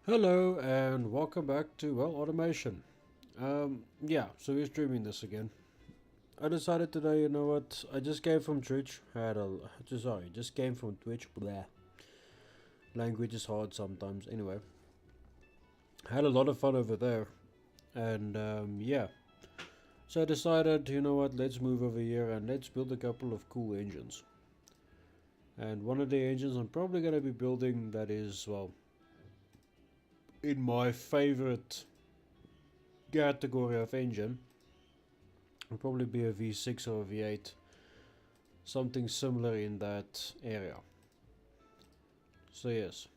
Hello and welcome back to Well Automation. Yeah, so we're streaming this again. I decided today, you know what? I just came from Twitch. Just came from Twitch. Blah. Language is hard sometimes. Anyway, had a lot of fun over there, and yeah. So I decided, you know what? Let's move over here and let's build a couple of cool engines. And one of the engines I'm probably gonna be building that is well in my favorite category of engine. It'll probably be a V6 or a V8, something similar in that area. So yes.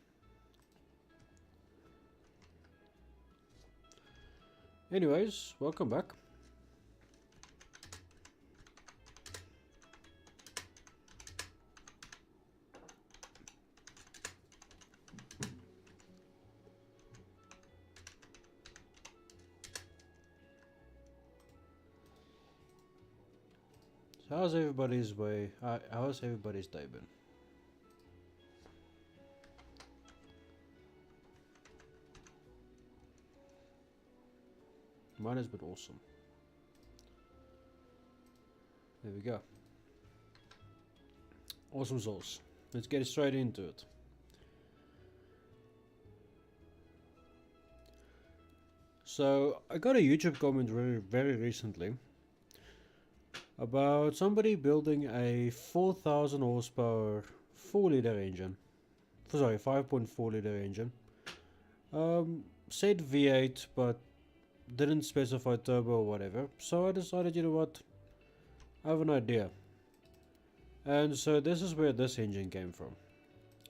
Anyways, welcome back. So how's everybody's way? How's everybody's day been? Mine has been awesome. There we go. Awesome sauce. Let's get straight into it. So I got a YouTube comment very recently about somebody building a 4,000 horsepower 4-liter engine. Sorry, 5.4-liter engine. Said V8, but didn't specify turbo or whatever. So I decided, you know what, I have an idea. And so this is where this engine came from.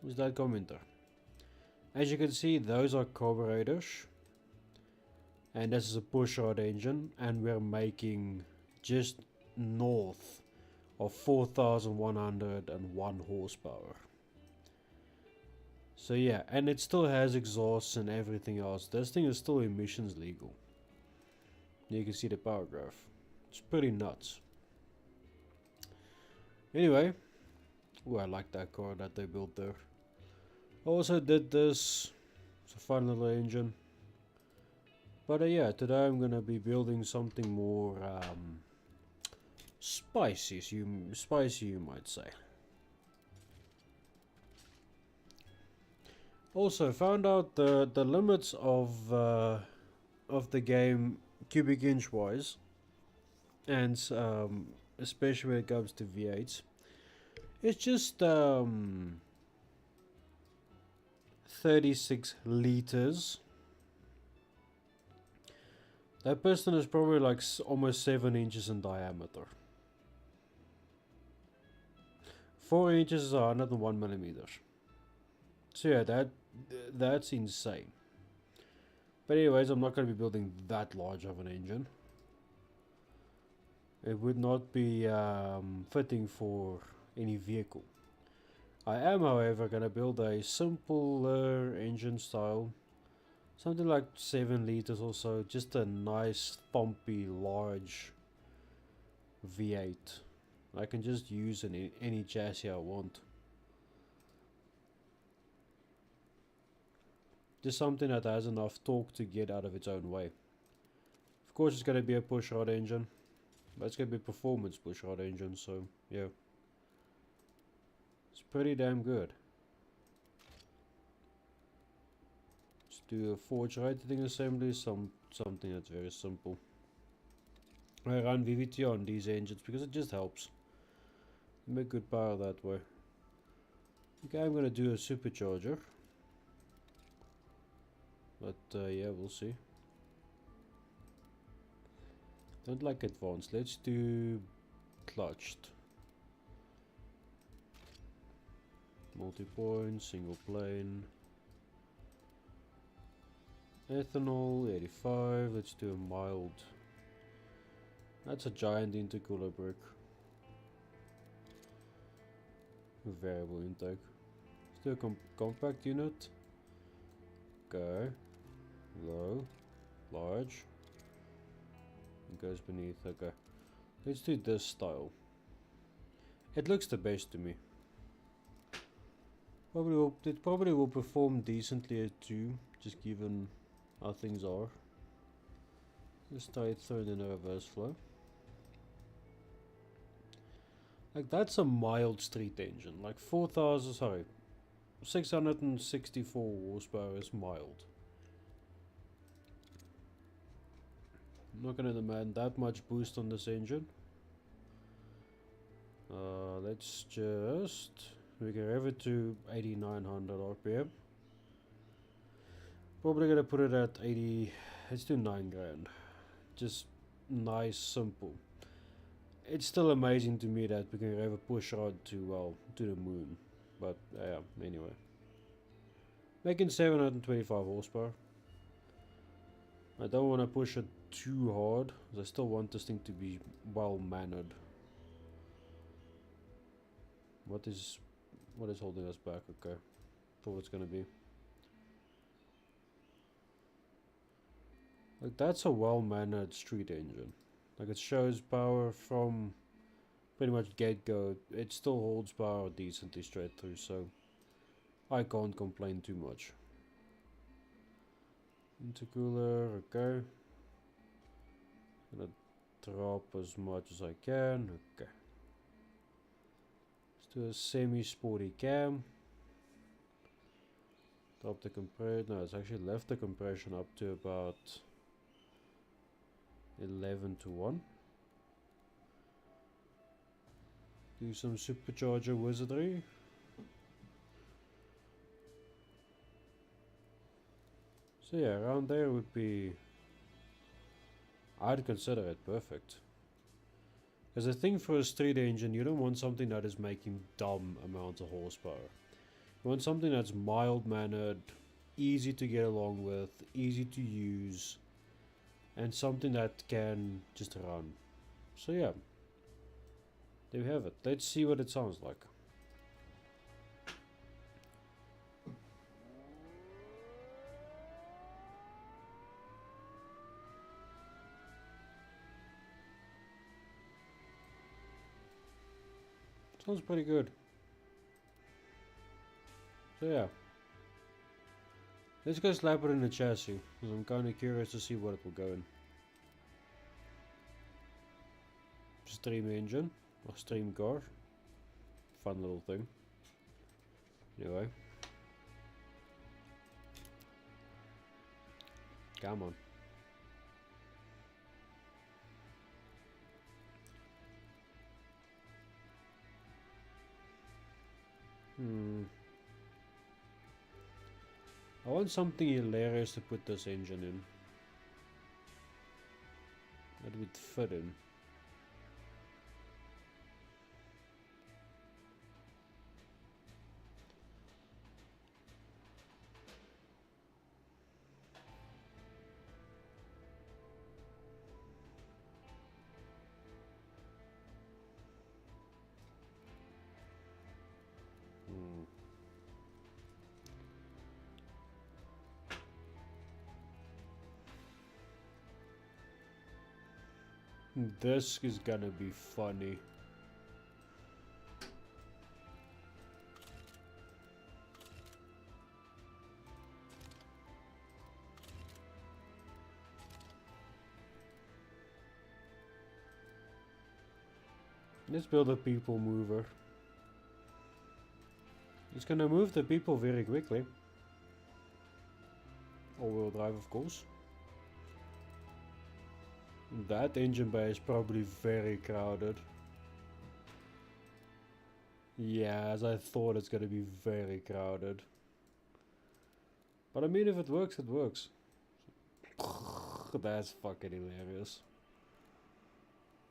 Is that commenter. As you can see, those are carburetors. And this is a pushrod engine. And we're making just north of 4,101 horsepower. So yeah, and it still has exhausts and everything else. This thing is still emissions legal. You can see the power graph. It's pretty nuts. Anyway, oh, I like that car that they built there. Also did this. It's a fun little engine. But yeah, today I'm gonna be building something more spicy, you might say. Also found out the limits of the game cubic inch wise, and especially when it comes to V8s. It's just 36 liters. That piston is probably like almost 7 inches in diameter. 4 inches is 101 millimeters. So yeah, that's insane. But anyways, I'm not going to be building that large of an engine. It would not be fitting for any vehicle. I am, however, going to build a simpler engine style. Something like 7 liters or so. Just a nice, thumpy, large V8. I can just use in any chassis I want. Just something that has enough torque to get out of its own way. Of course, it's going to be a pushrod engine. But it's going to be a performance pushrod engine, so yeah. It's pretty damn good. Let's do a forge rating assembly, something that's very simple. I run VVT on these engines because it just helps. You make good power that way. Okay, I'm going to do a supercharger. But yeah, we'll see. Don't like advanced. Let's do clutched. Multi-point, single plane. Ethanol, 85. Let's do a mild. That's a giant intercooler brick. Variable intake. Let's do a compact unit. Okay. Low. Large. It goes beneath. Okay. Let's do this style. It looks the best to me. It probably will perform decently at 2, just given how things are. Just try it throwing in a reverse flow. Like that's a mild street engine. Like 664 horsepower is mild. I'm not gonna demand that much boost on this engine. Let's just... we can rev it to 8900 RPM. Probably gonna put it at 80... let's do 9 grand. Just nice, simple. It's still amazing to me that we can rev a push rod to, well, to the moon. But, yeah, anyway. Making 725 horsepower. I don't want to push it too hard, because I still want this thing to be well mannered. What is holding us back? Okay, thought it's gonna be. Like that's a well mannered street engine. Like it shows power from pretty much get go. It still holds power decently straight through, so I can't complain too much. Intercooler, okay. Gonna drop as much as I can. Okay. Let's do a semi-sporty cam. Drop the compression. No, it's actually left the compression up to about 11 to 1. Do some supercharger wizardry. So yeah, around there would be... I'd consider it perfect. Because the thing for a street engine, you don't want something that is making dumb amounts of horsepower. You want something that's mild-mannered, easy to get along with, easy to use, and something that can just run. So yeah, there we have it. Let's see what it sounds like. Sounds pretty good. So yeah, let's go slap it in the chassis, because I'm kind of curious to see what it will go in. Stream engine, or stream car. Fun little thing. Anyway. Come on. I want something hilarious to put this engine in. That would fit in. This is gonna be funny. Let's build a people mover. It's gonna move the people very quickly. All-wheel drive, of course. That engine bay is probably very crowded. Yeah, as I thought, it's gonna be very crowded. But I mean, if it works, it works. That's fucking hilarious.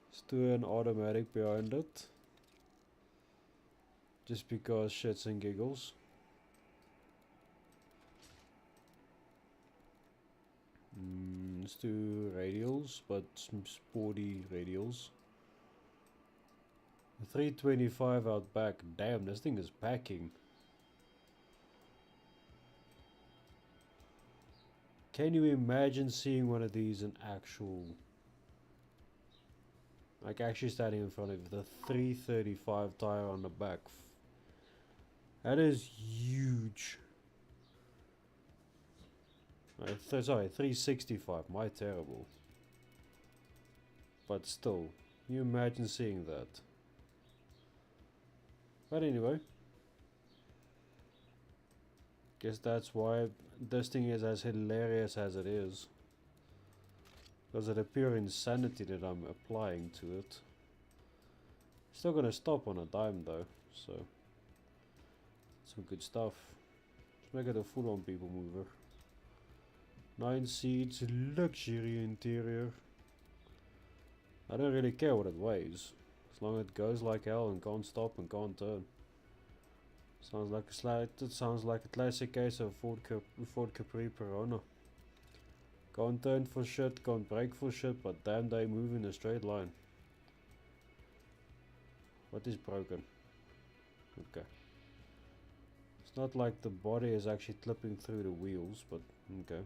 Let's do an automatic behind it. Just because shits and giggles. Let's do radials, but some sporty radials. 325 out back. Damn, this thing is packing. Can you imagine seeing one of these in actual... like actually standing in front of the 335 tire on the back. That is huge. Sorry, 365. My terrible. But still, can you imagine seeing that? But anyway, guess that's why this thing is as hilarious as it is. Because of the pure insanity that I'm applying to it. Still gonna stop on a dime though, so some good stuff. Let's make it a full-on people mover. 9 seats, luxury interior. I don't really care what it weighs, as long as it goes like hell and can't stop and can't turn. Sounds like a classic case of Ford Capri Perona. Can't turn for shit, can't brake for shit, but damn they move in a straight line. What is broken? Okay. It's not like the body is actually clipping through the wheels, but okay.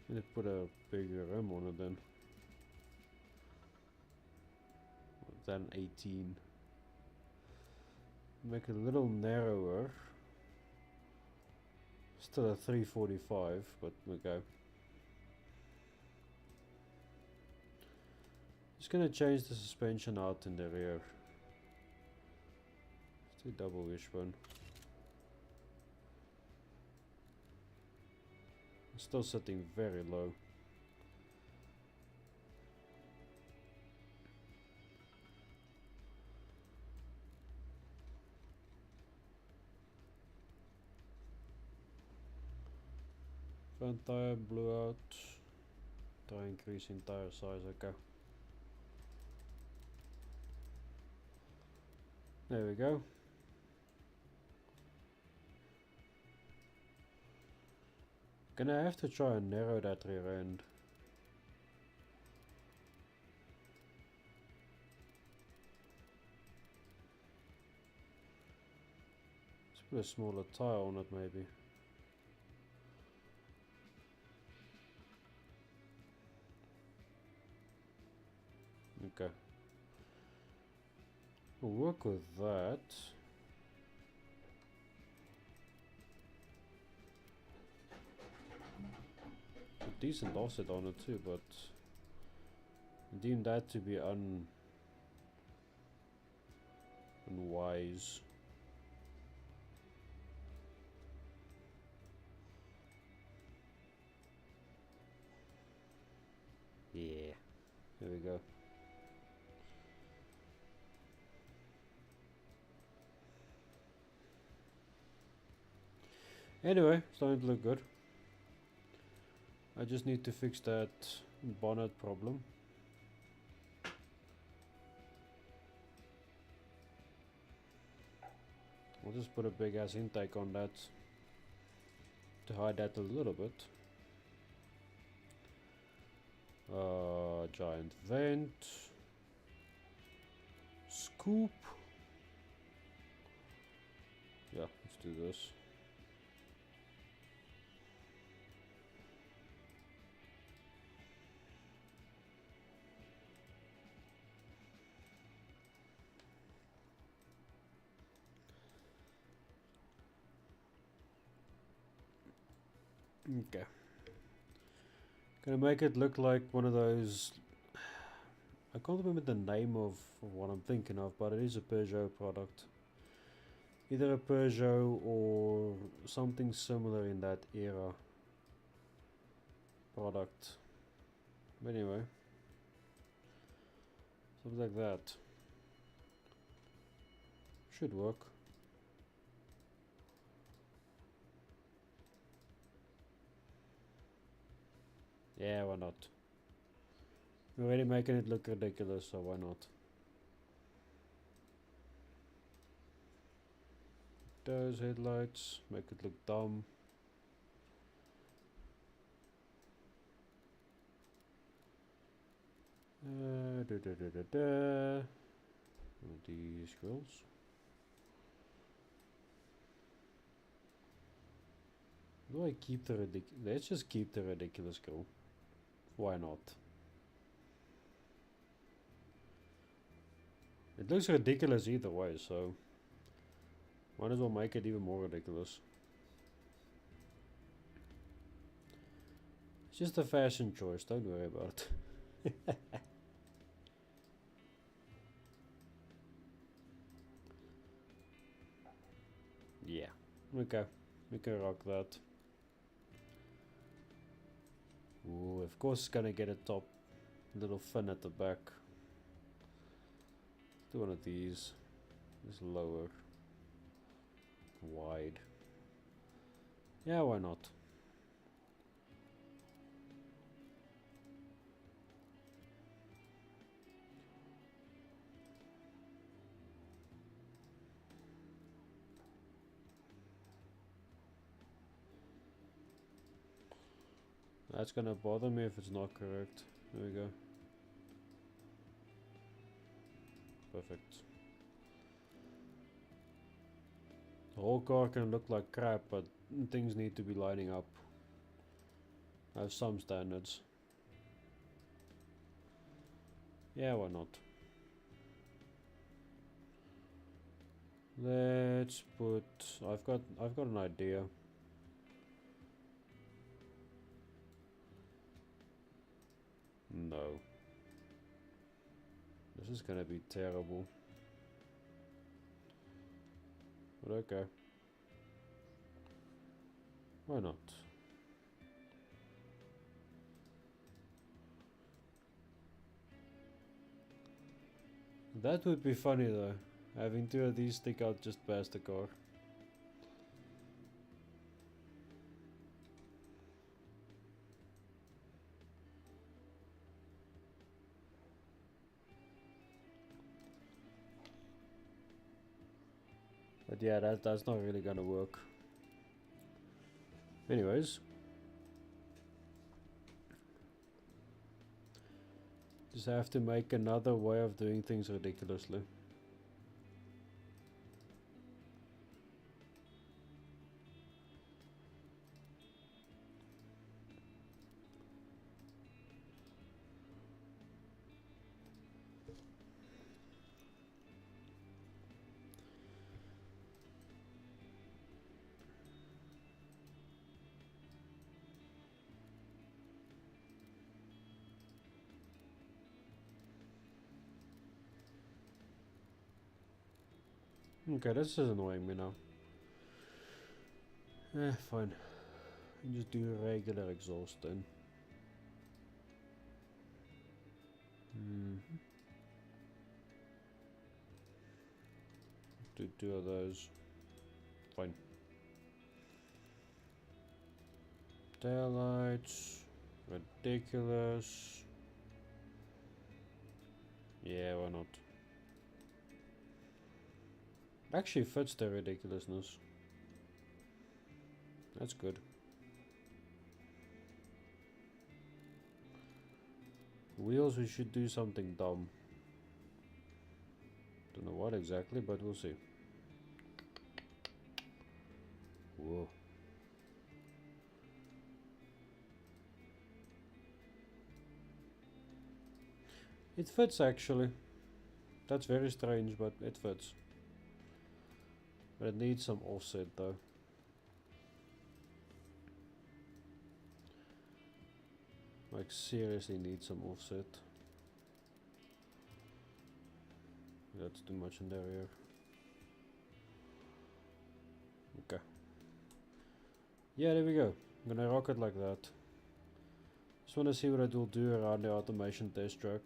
I'm gonna put a bigger rim on it then. Than 18. Make it a little narrower. Still a 345, but okay. Just gonna change the suspension out in the rear. Let's do double wishbone. It's still sitting very low. Front tire blew out. Try increasing tire size, okay. There we go. Gonna have to try and narrow that rear end. Let's put a smaller tire on it maybe. Okay. We'll work with that. A decent offset on it too, but I deem that to be unwise. Yeah, there we go. Anyway, starting to look good. I just need to fix that bonnet problem. I'll just put a big ass intake on that to hide that a little bit. Giant vent. Scoop. Yeah, let's do this. Okay. Gonna make it look like one of those. I can't remember the name of what I'm thinking of, but it is a Peugeot product. Either a Peugeot or something similar in that era product. But anyway, something like that should work. Yeah, why not? We're already making it look ridiculous, so why not? Those headlights make it look dumb. These grills. Do I keep the ridiculous? Let's just keep the ridiculous grill. Why not? It looks ridiculous either way, so might as well make it even more ridiculous. It's just a fashion choice, don't worry about it. Yeah, okay, we can rock that. Ooh, of course it's gonna get a top little fin at the back. Do one of these. This lower. Wide. Yeah, why not? That's gonna bother me if it's not correct. There we go. Perfect. The whole car can look like crap, but things need to be lining up. I have some standards. Yeah, why not? Let's put. I've got an idea. No. This is gonna be terrible. But okay. Why not? That would be funny though. Having two of these stick out just past the car. But yeah, that's not really gonna work. Anyways. Just have to make another way of doing things ridiculously. Okay, this is annoying me now. Fine. Just do a regular exhaust then. Do two of those. Fine. Taillights. Ridiculous. Yeah, why not? Actually fits the ridiculousness. That's good. Wheels, we should do something dumb. Don't know what exactly, but we'll see. Whoa. It fits actually. That's very strange, but it fits. But it needs some offset though. Like seriously needs some offset. That's too much in the rear. Okay. Yeah, there we go. I'm gonna rock it like that. Just wanna see what it will do around the automation test track.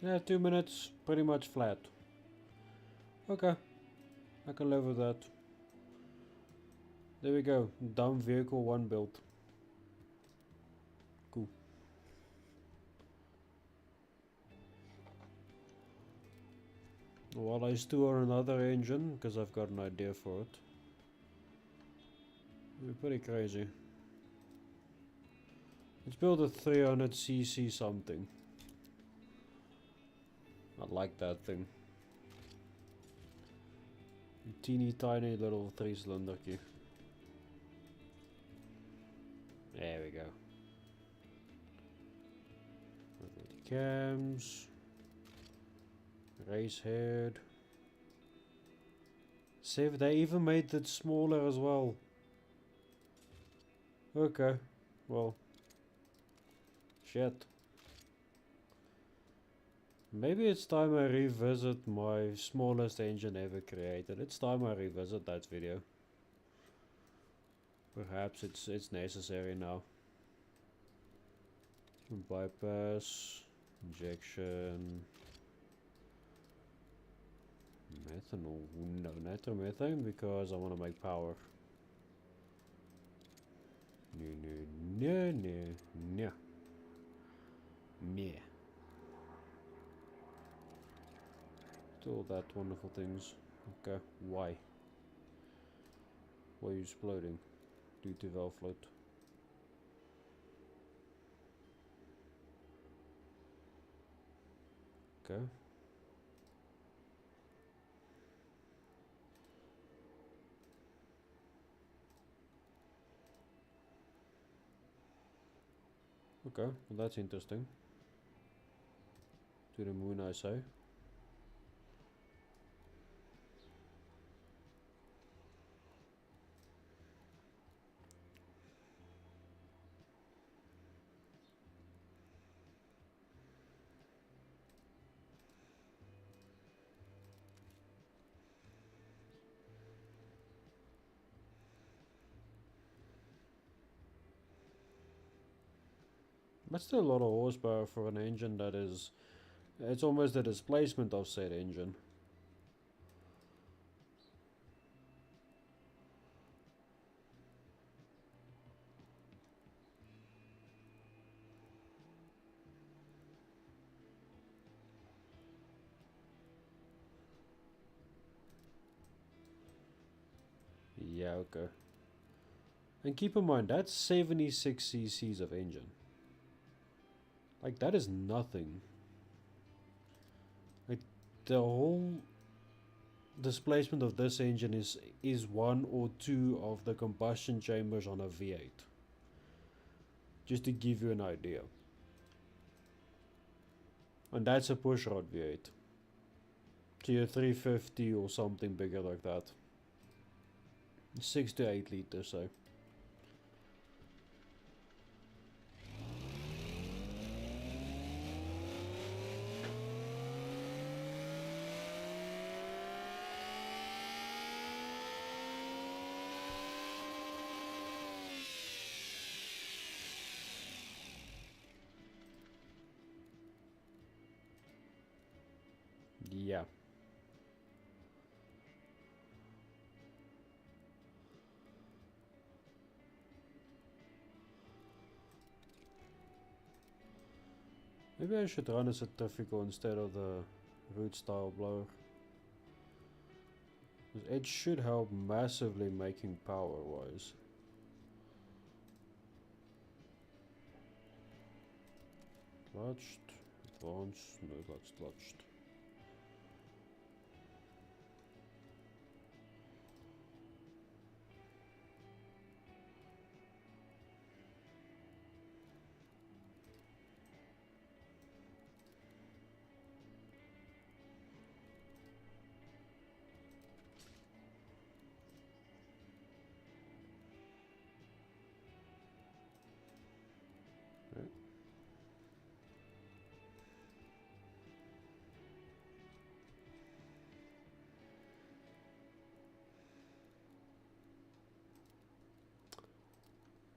Yeah, 2 minutes, pretty much flat. Okay, I can live with that. There we go, dumb vehicle 1 built. Cool. While I stew on another engine, because I've got an idea for it. It's pretty crazy. Let's build a 300cc something. I like that thing. Teeny tiny little 3-cylinder key. There we go. Cams. Race head. Save, they even made it smaller as well. Okay, well. Shit. Maybe it's time I revisit my smallest engine ever created. It's time I revisit that video. Perhaps it's necessary now. Bypass, injection, methanol. No, nitromethane because I want to make power. No. All that wonderful things. Okay, why? Why are you exploding? Due to valve float. Okay. Okay, well that's interesting. To the moon, I say. That's still a lot of horsepower for an engine that is... It's almost the displacement of said engine. Yeah, okay. And keep in mind, that's 76 cc's of engine. Like, that is nothing. Like, the whole displacement of this engine is 1 or 2 of the combustion chambers on a V8. Just to give you an idea. And that's a pushrod V8. To your 350 or something bigger like that. 6 to 8 liters, so. Yeah. Maybe I should run a certificate instead of the root style blower. It should help massively making power wise. Clutched, advanced, no that's clutched.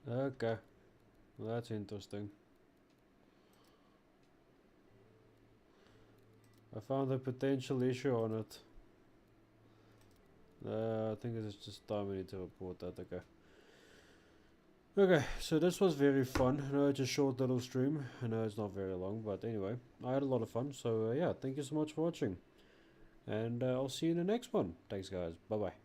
Okay, well, that's interesting. I found a potential issue on it. I think it's just time we need to report that, okay. Okay, so this was very fun. I know it's a short little stream. I know it's not very long, but anyway, I had a lot of fun. So yeah, thank you so much for watching. And I'll see you in the next one. Thanks, guys. Bye bye.